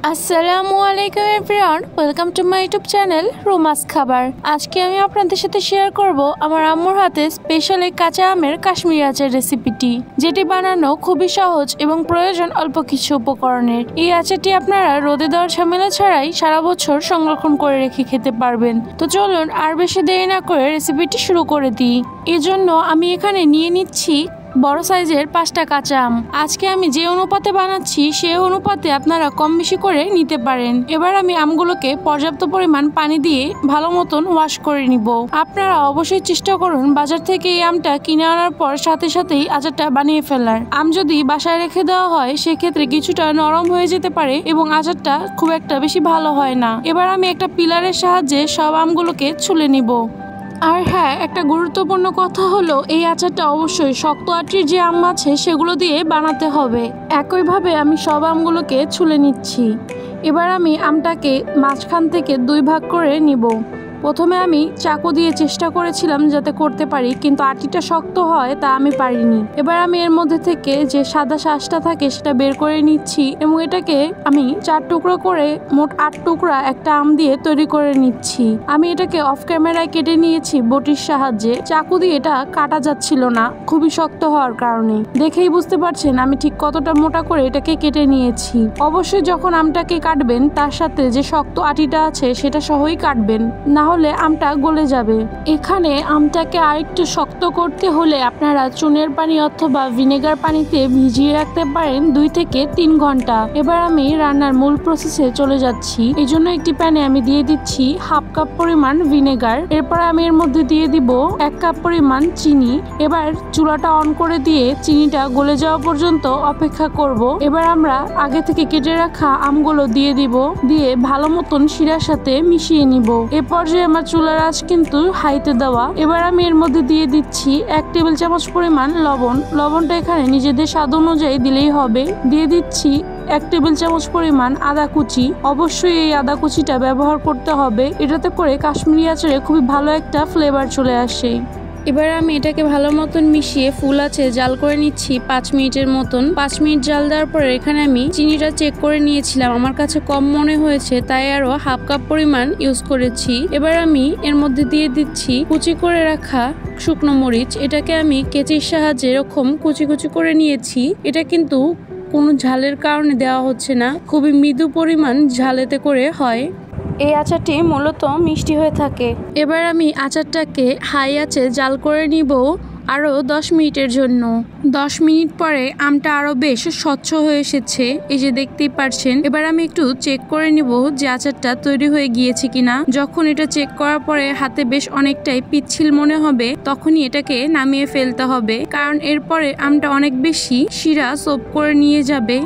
আসসালামু আলাইকুম everyone, welcome to my YouTube channel Ruma's খাবার। আজকে আমি আপনাদের সাথে শেয়ার করব আমার আম্মুর হাতে স্পেশাল এই কাঁচা আমের কাশ্মীরি আচার রেসিপিটি, যেটি বানানো খুবই সহজ এবং প্রয়োজন অল্প কিছু উপকরণের। এই আচারটি আপনারা রোদে দেওয়ার ঝামেলা ছাড়াই সারা বছর সংরক্ষণ করে রেখে খেতে পারবেন। তো চলুন আর বেশি দেরি না করে রেসিপিটি শুরু করে দিই। এজন্য আমি এখানে নিয়ে নিচ্ছি বড় সাইজের 5টা কাঁচা আম। আজকে আমি যে অনুপাতে বানাচ্ছি সেই অনুপাতে আপনারা কম বেশি করে নিতে পারেন। এবার আমি আমগুলোকে পর্যাপ্ত পরিমাণ পানি দিয়ে ভালো মতন ওয়াশ করে নিব। আপনারা অবশ্যই চেষ্টা করুন বাজার থেকে এই আমটা কিনে আনার পর সাথে সাথেই আচারটা বানিয়ে ফেলার। আম যদি বাসায় রেখে দেওয়া হয় সেক্ষেত্রে কিছুটা নরম হয়ে যেতে পারে এবং আচারটা খুব একটা বেশি ভালো হয় না। এবার আমি একটা পিলারের সাহায্যে সব আমগুলোকে ছুলে নিব। আর হ্যাঁ, একটা গুরুত্বপূর্ণ কথা হলো এই আচারটা অবশ্যই শক্ত আটির যে আম আছে সেগুলো দিয়ে বানাতে হবে। একইভাবে আমি সব আমগুলোকে ছুলে নিচ্ছি। এবার আমি আমটাকে মাঝখান থেকে 2 ভাগ করে নিব। প্রথমে আমি চাকু দিয়ে চেষ্টা করেছিলাম যাতে করতে পারি, কিন্তু আটিটা শক্ত হয় তা আমি পারিনি। এবার আমি এর মধ্যে থেকে যে সাদা শাঁসটা থাকে সেটা বের করে নিচ্ছি এবং এটাকে আমি 4 টুকরো করে মোট 8 টুকরা একটা আম দিয়ে তৈরি করে নিচ্ছি। আমি এটাকে অফ ক্যামেরায় কেটে নিয়েছি বটির সাহায্যে। চাকু দিয়ে এটা কাটা যাচ্ছিল না খুবই শক্ত হওয়ার কারণে। দেখেই বুঝতে পারছেন আমি ঠিক কতটা মোটা করে এটাকে কেটে নিয়েছি। অবশ্যই যখন আমটাকে কাটবেন তার সাথে যে শক্ত আটিটা আছে সেটা সহই কাটবেন, না হলে আমটা গলে যাবে। এখানে আমটাকে আরেকটু শক্ত করতে হলে আপনারা চুনের পানি অথবা ভিনেগার পানিতে ভিজিয়ে রাখতে পারেন 2 থেকে 3 ঘন্টা। এবার আমি রান্নার মূল প্রসেসে চলে যাচ্ছি। এই জন্য একটি প্যানে আমি দিয়ে দিচ্ছি 1/2 কাপ পরিমাণ ভিনেগার। এরপর আমি এর মধ্যে দিয়ে দিব 1 কাপ পরিমাণ চিনি। এবার চুলাটা অন করে দিয়ে চিনিটা গলে যাওয়া পর্যন্ত অপেক্ষা করব। এবার আমরা আগে থেকে কেটে রাখা আমগুলো দিয়ে দিব, দিয়ে ভালো মতন শিরার সাথে মিশিয়ে নিব। এ পর্যায়ে আমার চুলার আঁচ কিন্তু হাইতে দেওয়া। এবার আমি এর মধ্যে দিয়ে দিচ্ছি 1 টেবিল চামচ পরিমাণ লবণ। লবণটা এখানে নিজেদের স্বাদ অনুযায়ী দিলেই হবে। দিয়ে দিচ্ছি 1 টেবিল চামচ পরিমাণ আদা কুচি। অবশ্যই এই আদা কুচিটা ব্যবহার করতে হবে, এটাতে করে কাশ্মীরি আচারে খুবই ভালো একটা ফ্লেভার চলে আসে। এবার আমি এটাকে ভালো মতন মিশিয়ে ফুল আছে জাল করে নিচ্ছি 5 মিনিটের মতন। 5 মিনিট জাল দেওয়ার পরে এখানে আমি চিনিটা চেক করে নিয়েছিলাম, আমার কাছে কম মনে হয়েছে তাই আরো 1/2 কাপ পরিমাণ ইউজ করেছি। এবার আমি এর মধ্যে দিয়ে দিচ্ছি কুচি করে রাখা শুকনো মরিচ। এটাকে আমি কেচির সাহায্যে এরকম কুচি কুচি করে নিয়েছি। এটা কিন্তু কোনো ঝালের কারণে দেওয়া হচ্ছে না, খুবই মৃদু পরিমাণ ঝালেতে করে হয়। এই আচারটি মূলত মিষ্টি হয়ে থাকে। এবার আমি আচারটাকে হাই আঁচে জাল করে নিব আরও 10 মিনিটের জন্য। 10 মিনিট পরে আমটা আরও বেশ স্বচ্ছ হয়ে এসেছে, এই যে দেখতেই পারছেন। এবার আমি একটু চেক করে নিব যে আচারটা তৈরি হয়ে গিয়েছে কিনা। যখন এটা চেক করার পরে হাতে বেশ অনেকটাই পিচ্ছিল মনে হবে তখনই এটাকে নামিয়ে ফেলতে হবে, কারণ এরপরে আমটা অনেক বেশি শিরা সোপ করে নিয়ে যাবে।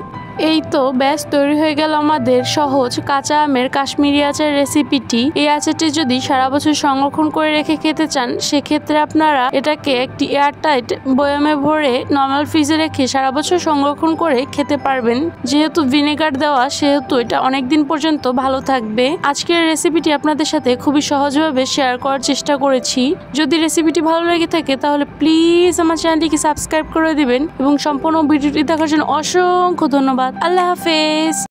এই তো ব্যাস তৈরি হয়ে গেল আমাদের সহজ কাঁচা আমের কাশ্মীরি আচার রেসিপিটি। এই আচারটি যদি সারা বছর সংরক্ষণ করে রেখে খেতে চান সেক্ষেত্রে আপনারা এটাকে একটি এয়ারটাইট বয়ামে ভরে নর্মাল ফ্রিজে রেখে সারা বছর সংরক্ষণ করে খেতে পারবেন। যেহেতু ভিনেগার দেওয়া সেহেতু এটা অনেক দিন পর্যন্ত ভালো থাকবে। আজকের রেসিপিটি আপনাদের সাথে খুবই সহজভাবে শেয়ার করার চেষ্টা করেছি। যদি রেসিপিটি ভালো লেগে থাকে তাহলে প্লিজ আমার চ্যানেলটিকে সাবস্ক্রাইব করে দিবেন এবং সম্পূর্ণ ভিডিওটি দেখার জন্য অসংখ্য ধন্যবাদ। আল্লাহ হাফেজ।